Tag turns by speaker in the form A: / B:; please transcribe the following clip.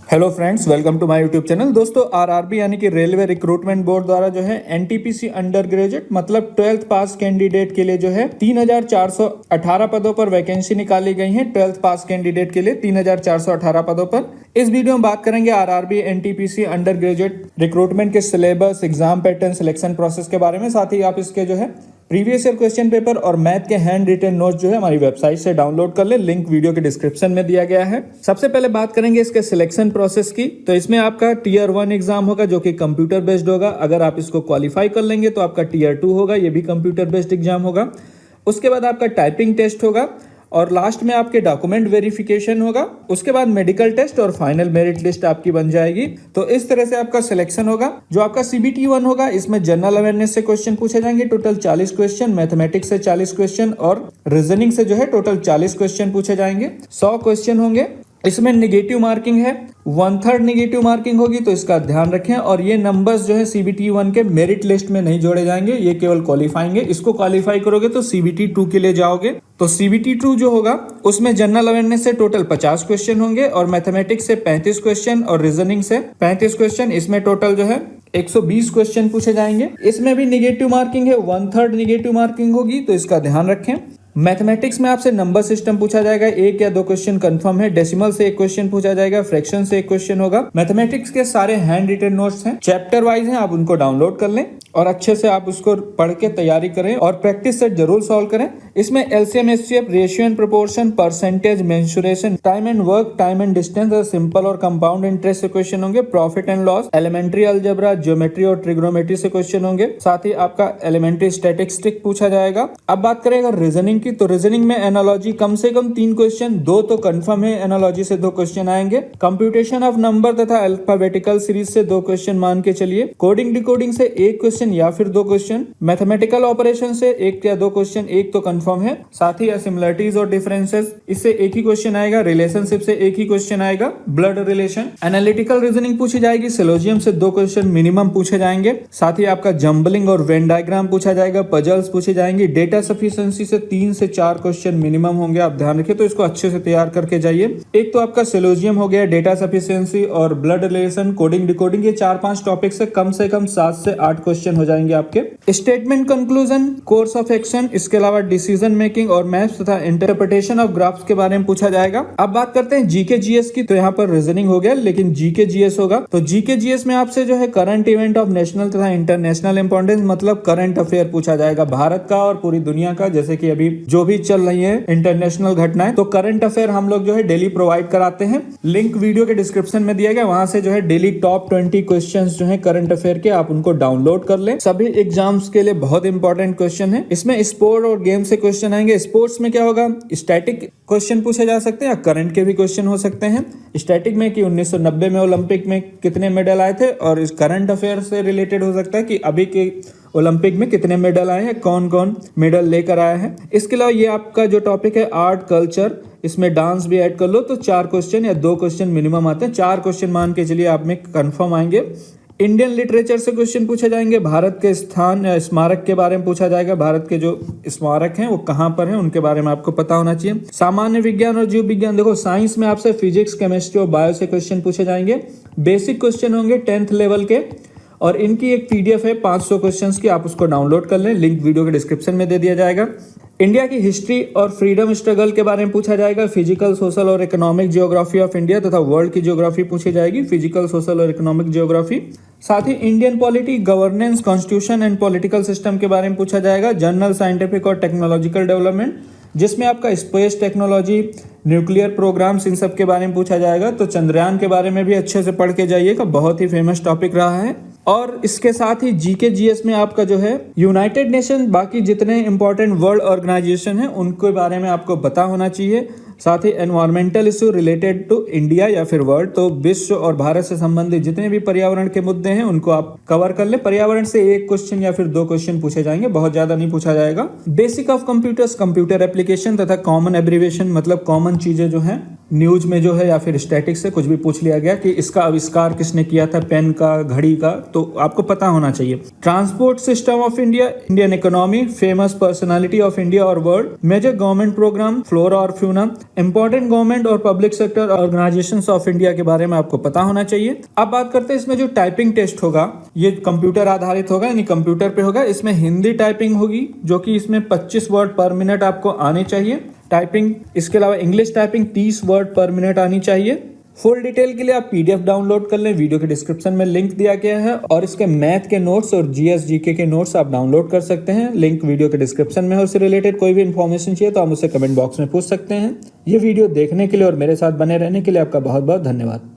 A: Hello friends, welcome to my YouTube channel. दोस्तों, RRB यानी कि रेलवे रिक्रूटमेंट बोर्ड द्वारा जो है एनटीपीसी अंडर ग्रेजुएट मतलब 12th पास कैंडिडेट के लिए जो है 3418 पदों पर वैकेंसी निकाली गई है। 12th पास कैंडिडेट के लिए 3418 पदों पर इस वीडियो में बात करेंगे RRB NTPC under graduate recruitment के syllabus, exam pattern, selection process के बारे में। साथ ही आप इसके जो है प्रीवियस ईयर क्वेश्चन पेपर और मैथ के हैंड रिटन नोट्स जो है हमारी वेबसाइट से डाउनलोड कर ले। लिंक वीडियो के डिस्क्रिप्शन में दिया गया है। सबसे पहले बात करेंगे इसके सिलेक्शन प्रोसेस की। तो इसमें आपका टीयर 1 एग्जाम होगा जो कि कंप्यूटर बेस्ड होगा। अगर आप इसको क्वालिफाई कर लेंगे तो आपका टीयर 2 होगा, ये भी कंप्यूटर बेस्ड एग्जाम होगा। उसके बाद आपका टाइपिंग टेस्ट होगा और लास्ट में आपके डॉक्यूमेंट वेरिफिकेशन होगा। उसके बाद मेडिकल टेस्ट और फाइनल मेरिट लिस्ट आपकी बन जाएगी। तो इस तरह से आपका सिलेक्शन होगा। जो आपका CBT 1 होगा, इसमें जनरल अवेयरनेस से क्वेश्चन पूछे जाएंगे, टोटल 40 क्वेश्चन, मैथमेटिक्स से 40 क्वेश्चन और रीजनिंग से जो है टोटल 40 क्वेश्चन पूछे जाएंगे। 100 क्वेश्चन होंगे। इसमें नेगेटिव मार्किंग है, 1/3 नेगेटिव मार्किंग होगी, तो इसका ध्यान रखें। और ये नंबर्स जो है CBT 1 के मेरिट लिस्ट में नहीं जोड़े जाएंगे, ये केवल क्वालिफाइंग है। इसको क्वालिफाई करोगे तो CBT 2 के लिए जाओगे। तो CBT 2 जो होगा उसमें जनरल अवेयरनेस से टोटल 50 क्वेश्चन होंगे और मैथमेटिक्स से 35 क्वेश्चन और रीजनिंग से 35 क्वेश्चन। इसमें टोटल जो है 120 क्वेश्चन पूछे जाएंगे। इसमें भी नेगेटिव मार्किंग है, 1/3 नेगेटिव मार्किंग होगी, तो इसका ध्यान रखें। मैथमेटिक्स में आपसे नंबर सिस्टम पूछा जाएगा, 1 या 2 क्वेश्चन कंफर्म है। डेसिमल से 1 क्वेश्चन पूछा जाएगा, फ्रैक्शन से 1 क्वेश्चन होगा। मैथमेटिक्स के सारे हैंड रिटन नोट्स हैं, चैप्टर वाइज हैं, आप उनको डाउनलोड कर लें और अच्छे से आप उसको पढ़ के तैयारी करें और प्रैक्टिस सेट जरूर सॉल्व करें। इसमें LCM, HCF, ratio and proportion, percentage, mensuration, time and work, time and distance और सिंपल और कंपाउंड इंटरेस्ट से क्वेश्चन होंगे। Profit and loss, elementary algebra, geometry और ट्रिग्नोमेट्री से क्वेश्चन होंगे। साथ ही आपका एलिमेंट्री स्टैटिस्टिक्स पूछा जाएगा। अब बात करें अगर रीजनिंग की, तो रीजनिंग में एनालॉजी कम से कम 3 क्वेश्चन, 2 तो कंफर्म है, एनालॉजी से 2 क्वेश्चन आएंगे। कंप्यूटेशन ऑफ नंबर तथा अल्फाबेटिकल सीरीज से 2 क्वेश्चन मान के चलिए। कोडिंग डिकोडिंग से 1 क्वेश्चन या फिर 2 क्वेश्चन। मैथमेटिकल ऑपरेशन से 1 या 2 क्वेश्चन, 1 तो कंफर्म है। साथ ही सिमिलरिटीज और डिफरेंसेस, इससे 1 ही क्वेश्चन आएगा। रिलेशनशिप से 1 ही क्वेश्चन आएगा, ब्लड रिलेशन। एनालिटिकल रीजनिंग पूछी जाएगी। सिलोजियम से 2 क्वेश्चन मिनिमम पूछे जाएंगे। साथ ही आपका जंबलिंग और वेन डायग्राम पूछा जाएगा। पजल्स पूछी जाएंगी। डेटा सफिशिएंसी से 3 से 4 क्वेश्चन मिनिमम होंगे, आप ध्यान रखिए। तो इसको अच्छे से तैयार करके जाइए। एक तो आपका सिलोजियम हो गया, डेटा सफिशिएंसी और ब्लड रिलेशन, कोडिंग डिकोडिंग, ये 4-5 टॉपिक से कम 7 से 8 क्वेश्चन हो जाएंगे आपके। Statement conclusion, course of action, इसके अलावा डिसीजन मेकिंग और मैथ्स तथा इंटरप्रिटेशन ऑफ ग्राफ्स के बारे में पूछा जाएगा। अब बात करते हैं GK GS की। तो यहाँ पर रीजनिंग हो गया, लेकिन GK GS होगा। तो GK GS में आपसे जो है करंट इवेंट ऑफ नेशनल तथा इंटरनेशनल इंपॉर्टेंस मतलब करंट अफेयर पूछा जाएगा, भारत का और पूरी दुनिया का। जैसे कि अभी जो भी चल रही है इंटरनेशनल घटनाएं, तो करंट अफेयर हम लोग जो है डेली प्रोवाइड कराते हैं। लिंक वीडियो के डिस्क्रिप्शन में दिया गया, वहां से जो है डेली टॉप 20 क्वेश्चंस जो है करंट अफेयर के, आप उनको डाउनलोड कर लें। सभी एग्जाम्स के लिए बहुत इंपॉर्टेंट क्वेश्चन है। इसमें स्पोर्ट और गेम से क्वेश्चन आएंगे। स्पोर्ट्स में क्या होगा, स्टैटिक क्वेश्चन पूछे जा सकते हैं या करंट के भी क्वेश्चन हो सकते हैं। स्टैटिक में कि 1990 में ओलंपिक में कितने मेडल आए थे, और इस करंट अफेयर से रिलेटेड हो सकता है कि अभी के ओलंपिक में कितने मेडल आए हैं, कौन कौन मेडल लेकर आए हैं। इसके अलावा ये आपका जो टॉपिक है आर्ट कल्चर, इसमें डांस भी ऐड कर लो, तो 4 क्वेश्चन या 2 क्वेश्चन मिनिमम आते हैं। 4 क्वेश्चन मान के चलिए आप में कंफर्म आएंगे। इंडियन लिटरेचर से क्वेश्चन पूछे जाएंगे। भारत के स्थान या स्मारक के बारे में पूछा जाएगा। भारत के जो स्मारक हैं वो कहाँ पर हैं, उनके बारे में आपको पता होना चाहिए। सामान्य विज्ञान और जीव विज्ञान, देखो साइंस में आपसे फिजिक्स, केमिस्ट्री और बायो से क्वेश्चन पूछे जाएंगे। बेसिक क्वेश्चन होंगे 10th लेवल के, और इनकी एक PDF है 500 क्वेश्चंस की, आप उसको डाउनलोड कर लें। लिंक वीडियो के डिस्क्रिप्शन में दे दिया जाएगा। इंडिया की हिस्ट्री और फ्रीडम स्ट्रगल के बारे में पूछा जाएगा। फिजिकल, सोशल और इकोनॉमिक जियोग्राफी ऑफ इंडिया तथा वर्ल्ड की जियोग्राफी पूछी जाएगी। फिजिकल, सोशल और इकोनॉमिक जियोग्राफी। साथ ही Indian polity, governance, constitution and political system के बारे में पूछा जाएगा। जनरल साइंटिफिक और टेक्नोलॉजिकल डेवलपमेंट, जिसमें आपका स्पेस टेक्नोलॉजी, न्यूक्लियर प्रोग्राम्स, इन सब के बारे में पूछा जाएगा। तो चंद्रयान के बारे में भी अच्छे से पढ़ के जाइएगा, बहुत ही फेमस टॉपिक रहा है। और इसके साथ ही GK GS में आपका जो है यूनाइटेड नेशन, बाकी जितने इंपॉर्टेंट वर्ल्ड ऑर्गेनाइजेशन है उनके बारे में आपको पता होना चाहिए। साथ ही environmental issue related to India या फिर वर्ल्ड, तो विश्व और भारत से संबंधित जितने भी पर्यावरण के मुद्दे हैं उनको आप कवर कर ले। पर्यावरण से 1 क्वेश्चन या फिर 2 क्वेश्चन पूछे जाएंगे, बहुत ज्यादा नहीं पूछा जाएगा। Basic of computers, computer application तथा कॉमन एब्रीविएशन मतलब कॉमन चीजें जो हैं न्यूज में जो है या फिर स्टैटिक्स से कुछ भी पूछ लिया गया कि इसका आविष्कार किसने किया था, पेन का, घड़ी का, तो आपको पता होना चाहिए। Transport system of India, Indian economy, famous personality of India और world, major government program, flora और फ्यूना, इंपॉर्टेंट गवर्नमेंट और public sector organisations of India के बारे में आपको पता होना चाहिए। अब बात करते हैं इसमें जो टाइपिंग टेस्ट होगा, ये कंप्यूटर आधारित होगा, यानी कंप्यूटर पे होगा। इसमें हिंदी टाइपिंग होगी, जो कि इसमें 25 वर्ड पर मिनट आपको आने चाहिए टाइपिंग। इसके अलावा इंग्लिश टाइपिंग 30 वर्ड पर मिनट आनी चाहिए। फुल डिटेल के लिए आप पीडीएफ डाउनलोड कर लें, वीडियो के डिस्क्रिप्शन में लिंक दिया गया है, और इसके मैथ के नोट्स और जीएस जीके के नोट्स आप डाउनलोड कर सकते हैं। लिंक वीडियो के डिस्क्रिप्शन में है। उससे रिलेटेड कोई भी इन्फॉर्मेशन चाहिए तो आप मुझसे कमेंट बॉक्स में पूछ सकते हैं। ये वीडियो देखने के लिए और मेरे साथ बने रहने के लिए आपका बहुत बहुत धन्यवाद।